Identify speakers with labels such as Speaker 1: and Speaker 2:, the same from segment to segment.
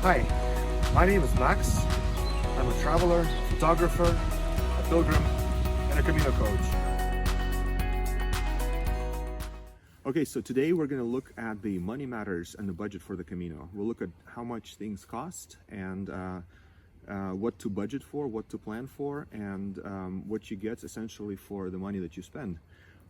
Speaker 1: Hi, my name is Max. I'm a traveler, photographer, a pilgrim, and a Camino coach.
Speaker 2: Okay, so today we're going to look at the money matters and the budget for the Camino. We'll look at how much things cost and what to budget for, what to plan for, and what you get essentially for the money that you spend.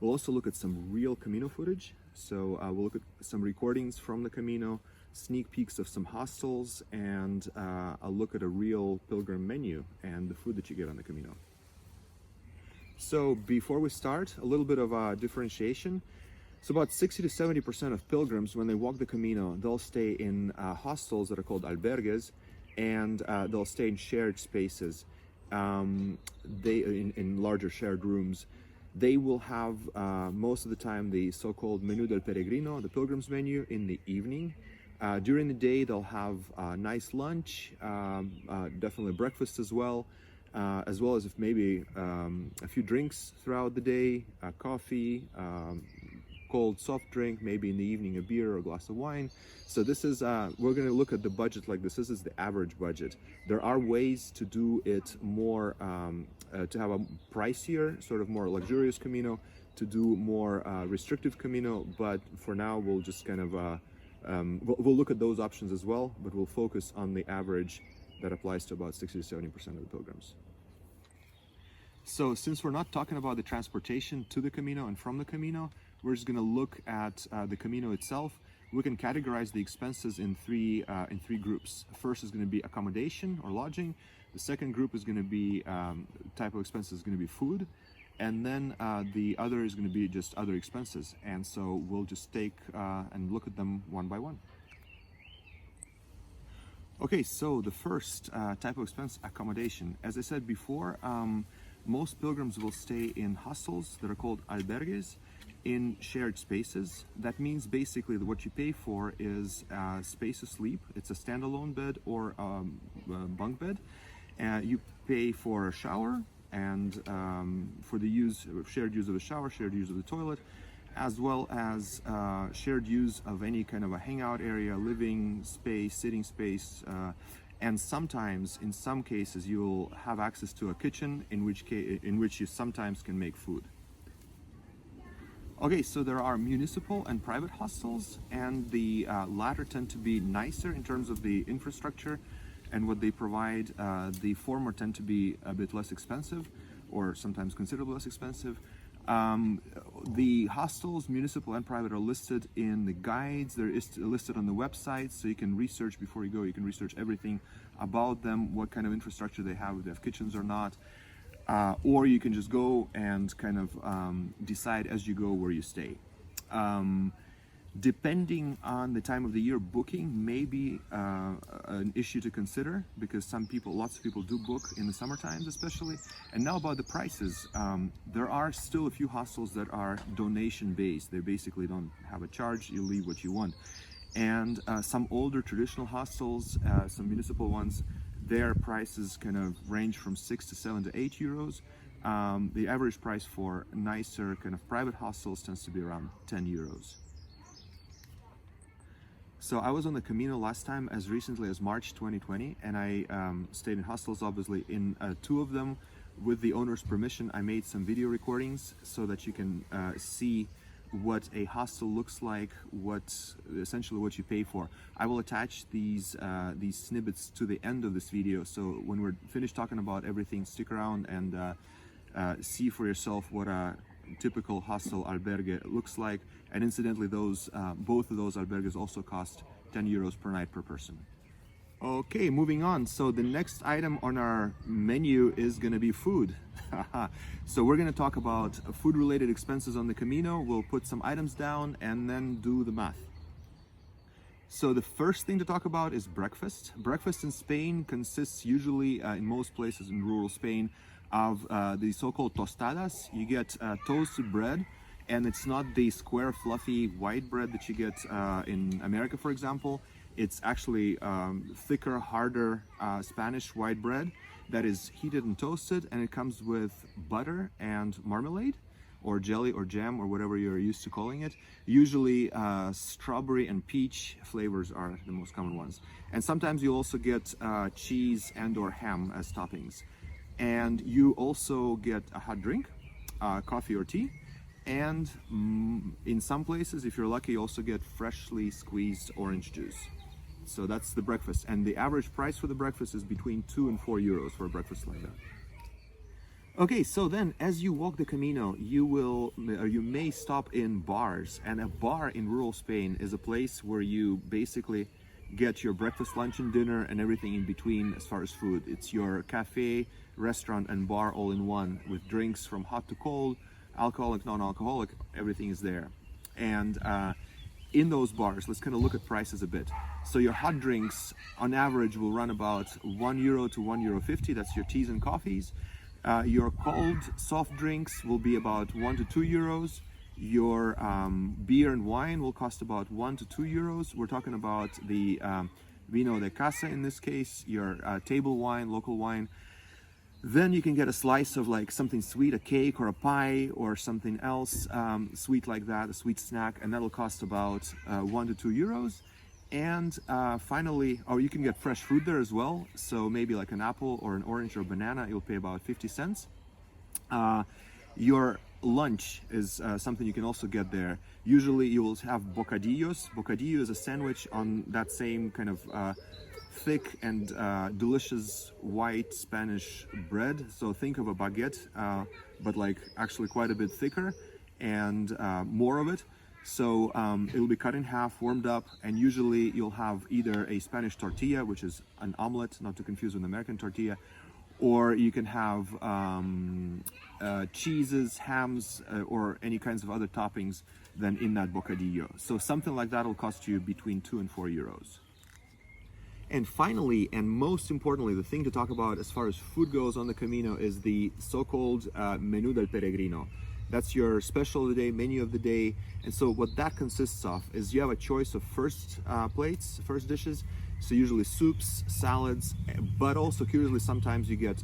Speaker 2: We'll also look at some real Camino footage. So we'll look at some recordings from the Camino, sneak peeks of some hostels, and a look at a real pilgrim menu and the food that you get on the Camino. So before we start, a little bit of differentiation. So about 60 to 70% of pilgrims, when they walk the Camino, they'll stay in hostels that are called albergues, and they'll stay in shared spaces, in larger shared rooms. They will have most of the time the so-called menú del peregrino, the pilgrim's menu, in the evening. During the day, they'll have a nice lunch, definitely breakfast as well as if maybe a few drinks throughout the day, coffee, cold soft drink, maybe in the evening a beer or a glass of wine. So this is, we're going to look at the budget like this. This is the average budget. There are ways to do it more, to have a pricier, sort of more luxurious Camino, to do more restrictive Camino, but for now we'll just kind of, we'll look at those options as well, but we'll focus on the average that applies to about 60 to 70% of the pilgrims. So since we're not talking about the transportation to the Camino and from the Camino, we're just going to look at the Camino itself. We can categorize the expenses in three groups. First is going to be accommodation or lodging. The second group is going to be type of expenses is going to be food, and then the other is going to be just other expenses. And so we'll just take and look at them one by one. Okay, so the first type of expense, accommodation. As I said before, most pilgrims will stay in hostels that are called albergues, in shared spaces. That means basically that what you pay for is space to sleep. It's a standalone bed or a bunk bed. You pay for a shower and for the shared use of a shower, shared use of the toilet, as well as shared use of any kind of a hangout area, living space, sitting space, and sometimes, in some cases, you'll have access to a kitchen in which you sometimes can make food. Okay, so there are municipal and private hostels, and the latter tend to be nicer in terms of the infrastructure and what they provide. The former tend to be a bit less expensive, or sometimes considerably less expensive. The hostels, municipal and private, are listed in the guides. They're listed on the website, so you can research before you go. You can research everything about them, what kind of infrastructure they have, if they have kitchens or not. Or you can just go and kind of decide as you go where you stay. Depending on the time of the year, booking may be an issue to consider, because lots of people do book in the summer times especially. And now about the prices, there are still a few hostels that are donation based. They basically don't have a charge, you leave what you want. And some older traditional hostels, some municipal ones, their prices kind of range from 6 to 7 to 8 euros. The average price for nicer kind of private hostels tends to be around 10 euros. So I was on the Camino last time as recently as March 2020, and I stayed in hostels, obviously. In two of them, with the owner's permission, I made some video recordings so that you can see what a hostel looks like, essentially what you pay for. I will attach these snippets to the end of this video, so when we're finished talking about everything, stick around and see for yourself what a typical hostel albergue looks like. And incidentally, both of those albergues also cost 10 euros per night per person. Okay, moving on. So the next item on our menu is going to be food. So we're going to talk about food-related expenses on the Camino. We'll put some items down and then do the math. So the first thing to talk about is breakfast. Breakfast in Spain consists usually, in most places in rural Spain, of the so-called tostadas. You get toasted bread, and it's not the square, fluffy white bread that you get in America, for example. It's actually thicker, harder Spanish white bread that is heated and toasted, and it comes with butter and marmalade. or jelly or jam or whatever you're used to calling it. Usually strawberry and peach flavors are the most common ones. And sometimes you also get cheese and or ham as toppings. And you also get a hot drink, coffee or tea. And in some places, if you're lucky, you also get freshly squeezed orange juice. So that's the breakfast. And the average price for the breakfast is between 2 and 4 euros for a breakfast like that. Okay, so then as you walk the Camino, you may stop in bars. And a bar in rural Spain is a place where you basically get your breakfast, lunch, and dinner and everything in between as far as food. It's your cafe, restaurant, and bar all in one, with drinks from hot to cold, alcoholic, non-alcoholic, everything is there. And in those bars, let's kind of look at prices a bit. So your hot drinks on average will run about €1 to €1.50. That's your teas and coffees. Your cold soft drinks will be about 1 to 2 euros. Your beer and wine will cost about 1 to 2 euros. We're talking about the vino de casa in this case, your table wine, local wine. Then you can get a slice of like something sweet, a cake or a pie or something else sweet like that, a sweet snack, and that'll cost about 1 to 2 euros. And finally, you can get fresh fruit there as well. So maybe like an apple or an orange or a banana, you'll pay about 50 cents. Your lunch is something you can also get there. Usually you will have bocadillos. Bocadillo is a sandwich on that same kind of thick and delicious white Spanish bread. So think of a baguette, but like actually quite a bit thicker and more of it. So it'll be cut in half, warmed up, and usually you'll have either a Spanish tortilla, which is an omelet, not to confuse with an American tortilla, or you can have cheeses, hams, or any kinds of other toppings than in that bocadillo. So something like that will cost you between 2 and 4 euros. And finally, and most importantly, the thing to talk about as far as food goes on the Camino is the so-called Menú del Peregrino. That's your special of the day, menu of the day. And so what that consists of is you have a choice of first plates, first dishes. So usually soups, salads, but also curiously sometimes you get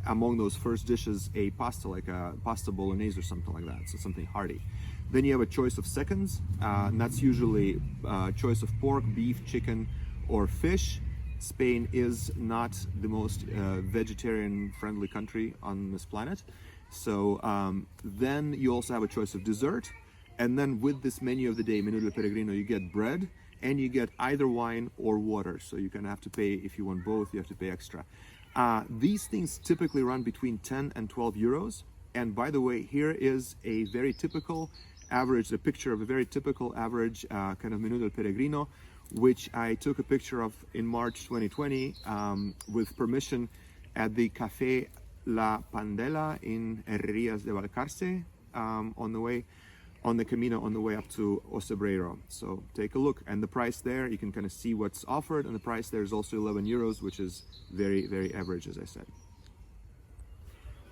Speaker 2: among those first dishes a pasta, like a pasta bolognese or something like that, so something hearty. Then you have a choice of seconds, and that's usually a choice of pork, beef, chicken, or fish. Spain is not the most vegetarian-friendly country on this planet. So then you also have a choice of dessert. And then with this menu of the day, Menú del Peregrino, you get bread and you get either wine or water. So you're gonna have to pay, if you want both, you have to pay extra. These things typically run between 10 and 12 euros. And by the way, here is a very typical average, a picture of a very typical average kind of Menú del Peregrino, which I took a picture of in March 2020 with permission at the Café La Pandela in Herrerías de Valcarce on the Camino on the way up to Ocebreiro. So take a look, and the price there, you can kind of see what's offered, and the price there is also 11 euros, which is very, very average, as I said.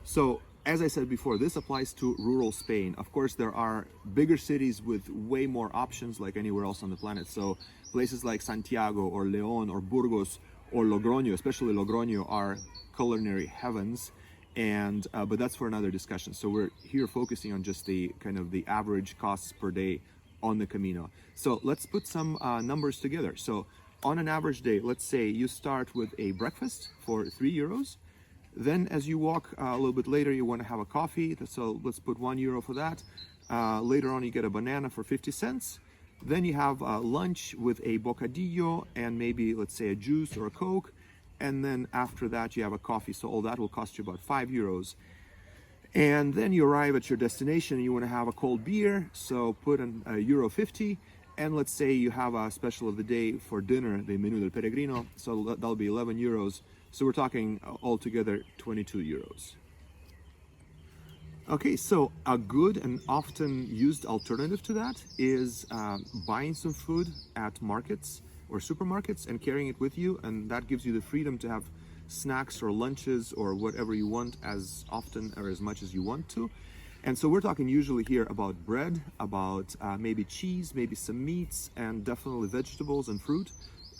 Speaker 2: So as I said before, this applies to rural Spain. Of course, there are bigger cities with way more options like anywhere else on the planet. So places like Santiago or León or Burgos or Logroño, especially Logroño, are culinary heavens. And but that's for another discussion. So we're here focusing on just the kind of the average costs per day on the Camino. So let's put some numbers together. So on an average day, let's say you start with a breakfast for 3 euros. Then as you walk a little bit later, you want to have a coffee. So let's put 1 euro for that. Later on, you get a banana for 50 cents. Then you have lunch with a bocadillo and maybe, let's say, a juice or a Coke. And then after that, you have a coffee. So all that will cost you about 5 euros. And then you arrive at your destination and you want to have a cold beer. So put in €1.50. And let's say you have a special of the day for dinner, the Menú del Peregrino. So that'll be 11 euros. So we're talking altogether 22 euros. Okay, so a good and often used alternative to that is buying some food at markets or supermarkets and carrying it with you, and that gives you the freedom to have snacks or lunches or whatever you want as often or as much as you want to. And so we're talking usually here about bread, about maybe cheese, maybe some meats, and definitely vegetables and fruit.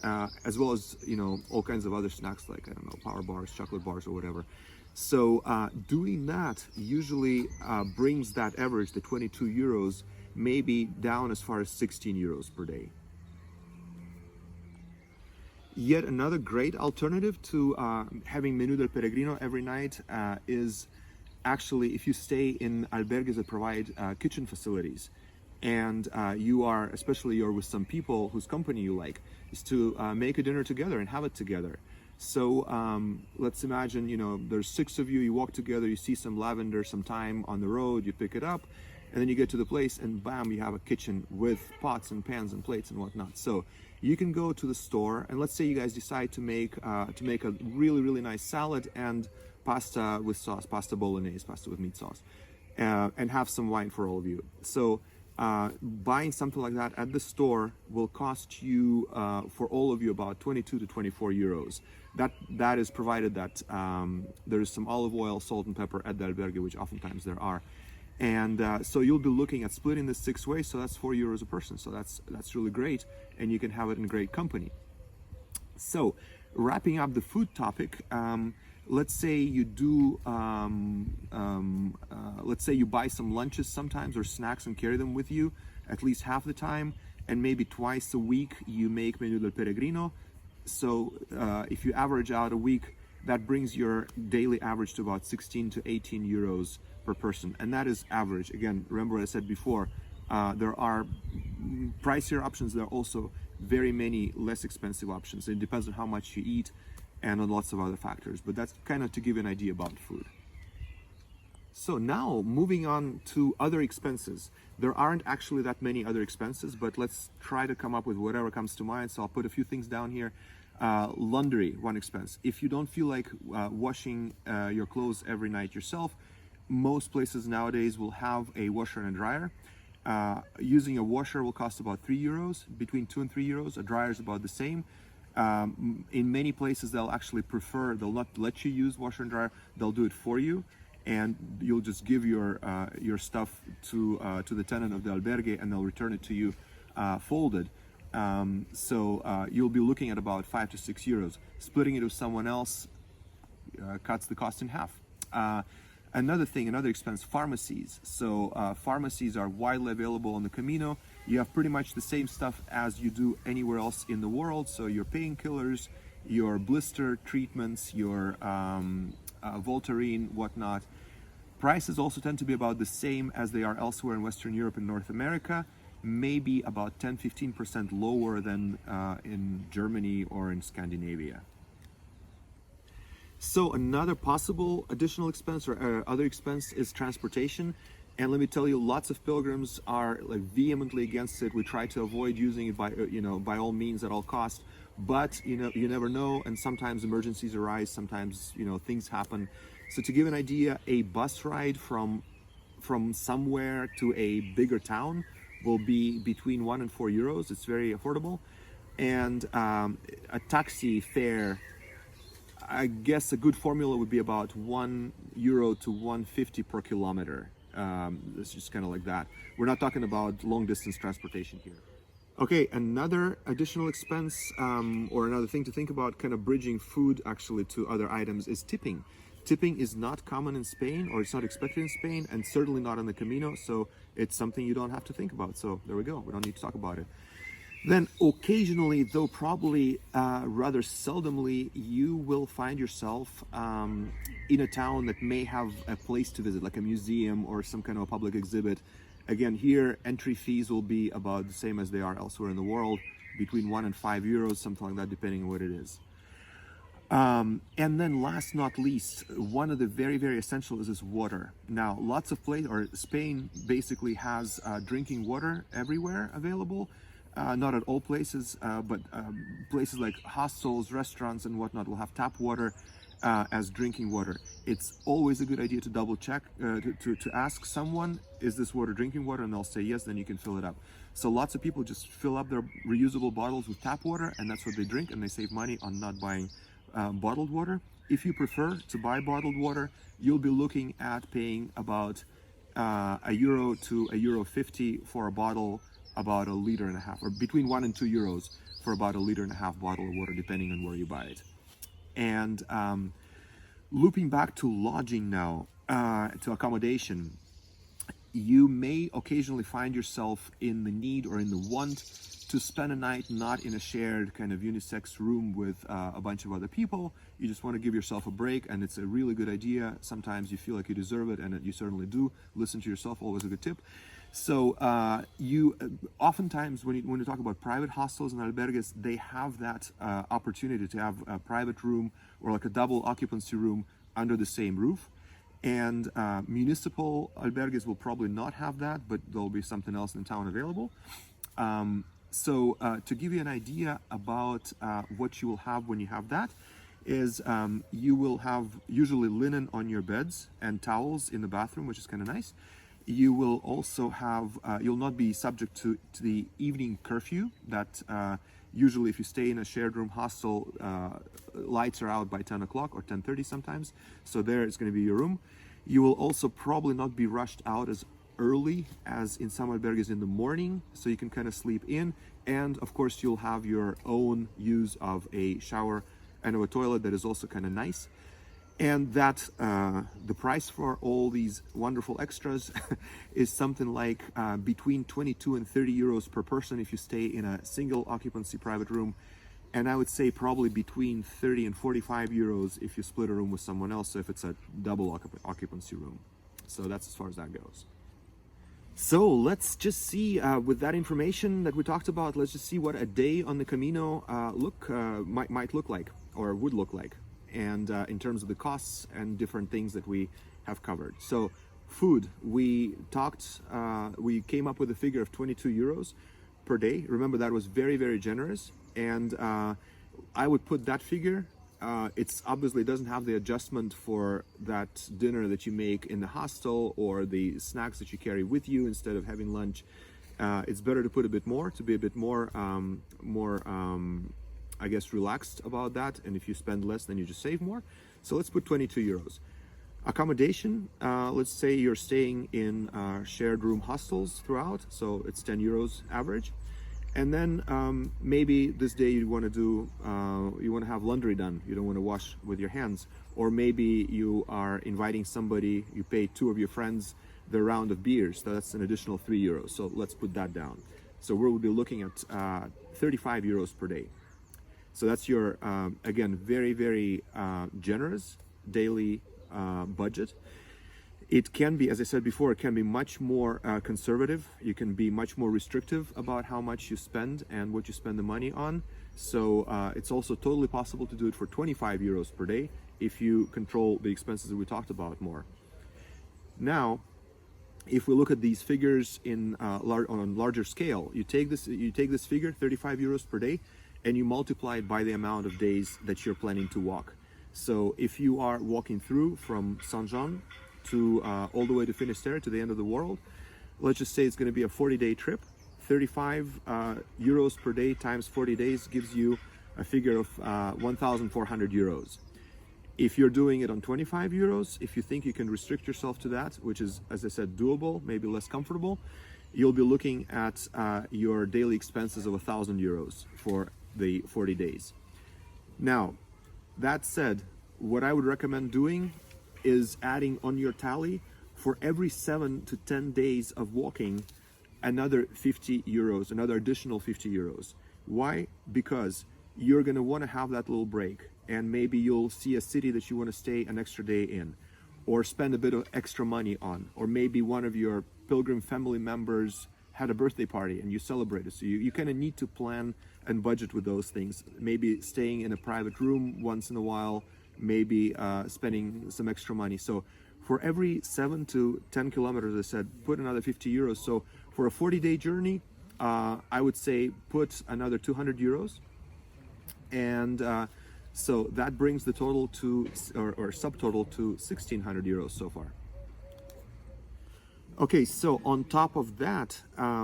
Speaker 2: as well as, you know, all kinds of other snacks like, I don't know, power bars, chocolate bars, or whatever. So doing that usually brings that average, the 22 euros, maybe down as far as 16 euros per day. Yet another great alternative to having Menù del Peregrino every night is actually if you stay in albergues that provide kitchen facilities, and you are, especially you're with some people whose company you like, is to make a dinner together and have it together. So let's imagine, you know, there's 6 of you, you walk together, you see some lavender, some thyme on the road, you pick it up, and then you get to the place and bam, you have a kitchen with pots and pans and plates and whatnot. So you can go to the store, and let's say you guys decide to make a really nice salad and pasta with sauce, pasta bolognese, pasta with meat sauce, and have some wine for all of you. So buying something like that at the store will cost you for all of you about 22 to 24 euros. That is provided that there is some olive oil, salt and pepper at the albergue, which oftentimes there are. And so you'll be looking at splitting this 6 ways, so that's 4 euros a person. So that's really great, and you can have it in great company. So wrapping up the food topic, let's say you do, let's say you buy some lunches sometimes or snacks and carry them with you at least half the time, and maybe twice a week you make Menù del Peregrino. So if you average out a week, that brings your daily average to about 16 to 18 euros per person, and that is average. Again, remember what I said before, there are pricier options, there are also very many less expensive options. It depends on how much you eat and on lots of other factors, but that's kind of to give you an idea about food. So now moving on to other expenses. There aren't actually that many other expenses, but let's try to come up with whatever comes to mind. So I'll put a few things down here. Laundry, one expense. If you don't feel like washing your clothes every night yourself, most places nowadays will have a washer and a dryer. Using a washer will cost about 3 euros, between 2 and 3 euros. A dryer is about the same. In many places they'll not let you use washer and dryer, they'll do it for you, and you'll just give your stuff to the tenant of the albergue, and they'll return it to you folded. So you'll be looking at about 5 to 6 euros. Splitting it with someone else cuts the cost in half. Another expense, pharmacies. So pharmacies are widely available on the Camino. You have pretty much the same stuff as you do anywhere else in the world. So your painkillers, your blister treatments, your Voltaren, whatnot. Prices also tend to be about the same as they are elsewhere in Western Europe and North America, maybe about 10-15% lower than in Germany or in Scandinavia. So another possible additional expense or other expense is transportation. And let me tell you, lots of pilgrims are like vehemently against it. We try to avoid using it by all means at all costs. But you never know, and sometimes emergencies arise. Sometimes things happen. So to give an idea, a bus ride from somewhere to a bigger town will be between 1 and 4 euros. It's very affordable. And a taxi fare, I guess a good formula would be about 1 euro to 1.50 per kilometer. It's just kind of like that. We're not talking about long distance transportation here. Okay, another additional expense or another thing to think about, kind of bridging food actually to other items, is tipping. Tipping is not common in Spain, or it's not expected in Spain, and certainly not on the Camino, so it's something you don't have to think about. So there we go, we don't need to talk about it. Then occasionally, though probably rather seldomly, you will find yourself in a town that may have a place to visit, like a museum or some kind of a public exhibit. Again, here entry fees will be about the same as they are elsewhere in the world, between 1 and 5 euros, something like that, depending on what it is. And then last not least, one of the very, very essentials is water. Now, lots of Spain basically has drinking water everywhere available. Not at all places, but places like hostels, restaurants, and whatnot will have tap water as drinking water. It's always a good idea to double check, to ask someone, is this water drinking water? And they'll say yes, then you can fill it up. So lots of people just fill up their reusable bottles with tap water, and that's what they drink, and they save money on not buying bottled water. If you prefer to buy bottled water, you'll be looking at paying about €1 to €1.50 for a bottle, about 1.5 liters, or between 1 and 2 euros for about 1.5 liter bottle of water, depending on where you buy it. And looping back to lodging now, to accommodation, you may occasionally find yourself in the need or in the want to spend a night not in a shared kind of unisex room with a bunch of other people. You just want to give yourself a break, and it's a really good idea. Sometimes you feel like you deserve it, and you certainly do. Listen to yourself, always a good tip. So you oftentimes when you talk about private hostels and albergues, they have that opportunity to have a private room or like a double occupancy room under the same roof. And municipal albergues will probably not have that, but there'll be something else in town available. So to give you an idea about what you will have when you have that, is you will have usually linen on your beds and towels in the bathroom, which is kind of nice. You will also have, you'll not be subject to the evening curfew that usually if you stay in a shared room hostel, lights are out by 10 o'clock or 10:30 sometimes. So there it's going to be your room. You will also probably not be rushed out as early as in some albergues in the morning, so you can kind of sleep in. And of course you'll have your own use of a shower and of a toilet that is also kind of nice. And that the price for all these wonderful extras is something like between 22 and 30 euros per person if you stay in a single occupancy private room. And I would say probably between 30 and 45 euros if you split a room with someone else, so if it's a double occupancy room. So that's as far as that goes. So let's just see, with that information that we talked about, let's just see what a day on the Camino might look like, or would look like. And in terms of the costs and different things that we have covered. So food, we came up with a figure of 22 euros per day. Remember, that was very, very generous. And I would put that figure, it's obviously doesn't have the adjustment for that dinner that you make in the hostel or the snacks that you carry with you instead of having lunch. It's better to put a bit more, to be a bit more, I guess, relaxed about that. And if you spend less, then you just save more. So let's put 22 euros. Accommodation, let's say you're staying in shared room hostels throughout, so it's 10 euros average. And then maybe this day you want to have laundry done. You don't want to wash with your hands. Or maybe you are inviting somebody, you pay 2 of your friends the round of beers. So that's an additional 3 euros. So let's put that down. So we'll be looking at 35 euros per day. So that's your, again, very, very generous daily budget. It can be, as I said before, it can be much more conservative. You can be much more restrictive about how much you spend and what you spend the money on. So it's also totally possible to do it for 25 euros per day if you control the expenses that we talked about more. Now, if we look at these figures on a larger scale, you take this figure, 35 euros per day, and you multiply it by the amount of days that you're planning to walk. So if you are walking through from Saint-Jean to all the way to Finisterre, to the end of the world, let's just say it's going to be a 40-day trip. 35 euros per day times 40 days gives you a figure of 1,400 euros. If you're doing it on 25 euros, if you think you can restrict yourself to that, which is, as I said, doable, maybe less comfortable, you'll be looking at your daily expenses of 1,000 euros for the 40 days. Now, that said, what I would recommend doing is adding on your tally for every 7 to 10 days of walking another 50 euros, another additional 50 euros. Why? Because you're going to want to have that little break, and maybe you'll see a city that you want to stay an extra day in, or spend a bit of extra money on, or maybe one of your pilgrim family members had a birthday party and you celebrated. So you kind of need to plan and budget with those things. Maybe staying in a private room once in a while, maybe spending some extra money. So for every 7 to 10 kilometers, I said, put another 50 euros. So for a 40-day journey, I would say put another 200 euros. And so that brings the total to, or subtotal to 1,600 euros so far. Okay, so on top of that,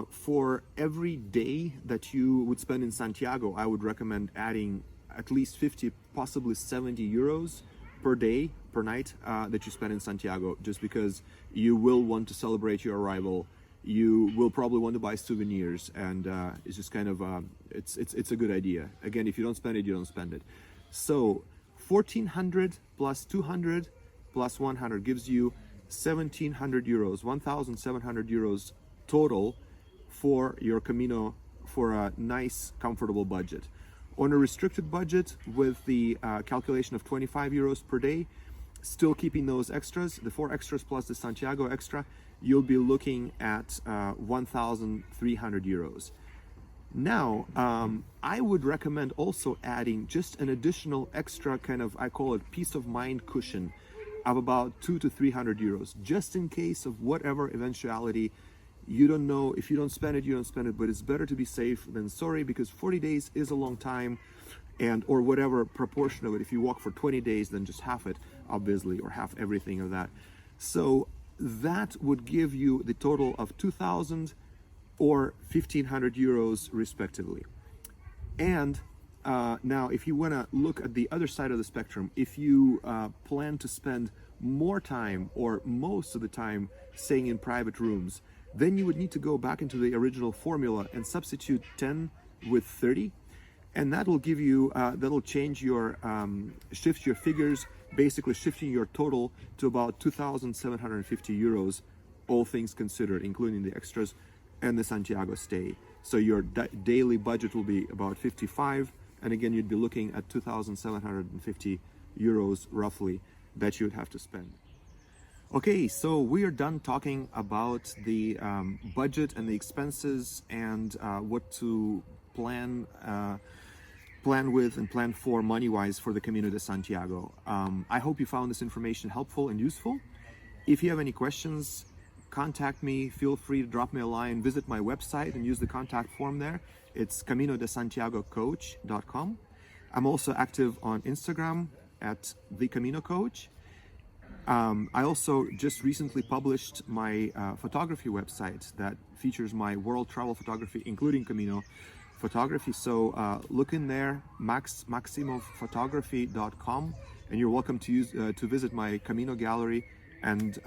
Speaker 2: for every day that you would spend in Santiago, I would recommend adding at least 50, possibly 70 euros per day, per night, that you spend in Santiago, just because you will want to celebrate your arrival you will probably want to buy souvenirs, and it's just kind of it's a good idea. Again, if you don't spend it, you don't spend it. So 1,400 plus 200 plus 100 gives you 1,700 euros, 1,700 euros total for your Camino, for a nice, comfortable budget. On a restricted budget with the calculation of 25 euros per day, still keeping those extras, the 4 extras plus the Santiago extra, you'll be looking at 1,300 euros. Now, I would recommend also adding just an additional extra kind of, I call it peace of mind cushion of about 200 to 300 euros, just in case of whatever eventuality. You don't know, if you don't spend it, you don't spend it, but it's better to be safe than sorry, because 40 days is a long time, and or whatever proportion of it. If you walk for 20 days, then just half it, obviously, or half everything of that. So that would give you the total of 2,000 or 1,500 euros respectively. And now, if you want to look at the other side of the spectrum, if you plan to spend more time or most of the time staying in private rooms, then you would need to go back into the original formula and substitute 10 with 30, and that'll give you that'll change your shift your figures, basically shifting your total to about 2,750 euros, all things considered, including the extras and the Santiago stay. So your daily budget will be about 55, and again, you'd be looking at 2,750 euros roughly that you would have to spend. Okay, so we are done talking about the budget and the expenses, and what to plan with and plan for money-wise for the Camino de Santiago. I hope you found this information helpful and useful. If you have any questions, contact me. Feel free to drop me a line. Visit my website and use the contact form there. It's caminodesantiagocoach.com. I'm also active on Instagram at the Camino Coach. I also just recently published my photography website that features my world travel photography, including Camino photography. So look in there, maximophotography.com, and you're welcome to visit my Camino gallery and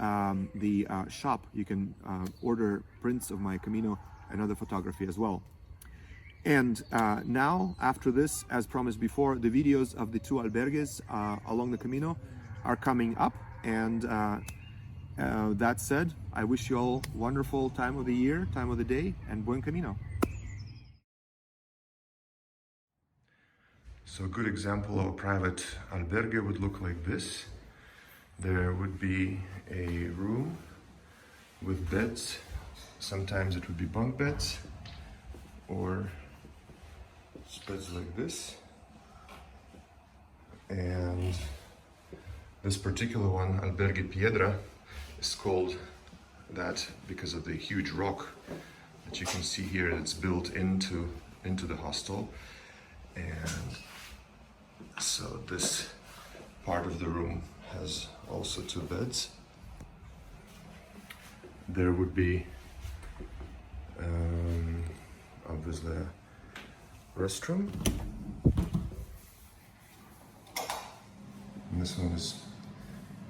Speaker 2: the shop. You can order prints of my Camino and other photography as well. And now, after this, as promised before, the videos of the 2 albergues along the Camino are coming up. And that said, I wish you all wonderful time of the year, time of the day, and buen camino. So a good example of a private albergue would look like this. There would be a room with beds. Sometimes it would be bunk beds or beds like this. And this particular one, Albergue Piedra, is called that because of the huge rock that you can see here that's built into the hostel. And so this part of the room has also 2 beds. There would be obviously a restroom. And this one is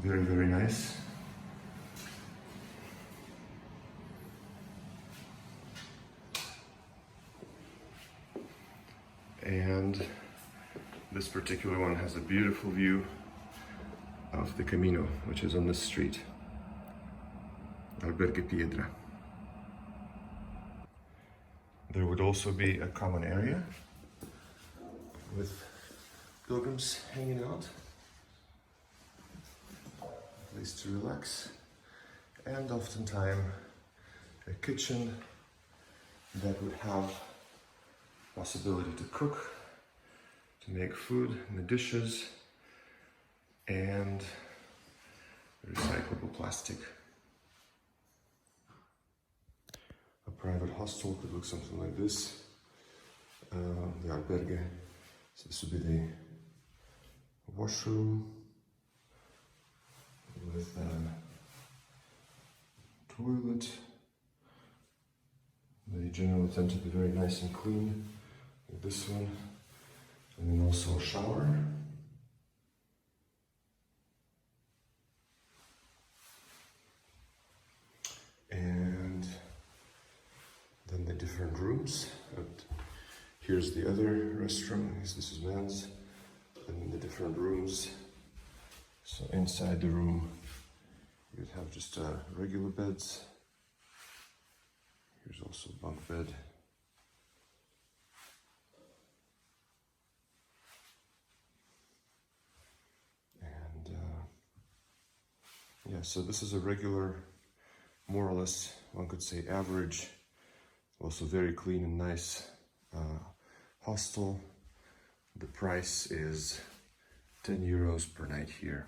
Speaker 2: very, very nice. And this particular one has a beautiful view of the Camino, which is on this street, Albergue Piedra. There would also be a common area with pilgrims hanging out, a place to relax, and oftentimes a kitchen that would have possibility to cook, to make food in the dishes, and recyclable plastic. A private hostel could look something like this. The albergue, so this would be the washroom with a toilet. They generally tend to be very nice and clean, like this one. And then also a shower. And
Speaker 3: different rooms. But here's the other restroom. This is men's, and the different rooms. So inside the room, you'd have just regular beds. Here's also a bunk bed. And yeah, so this is a regular, more or less, one could say average, also very clean and nice hostel. The price is €10 per night here.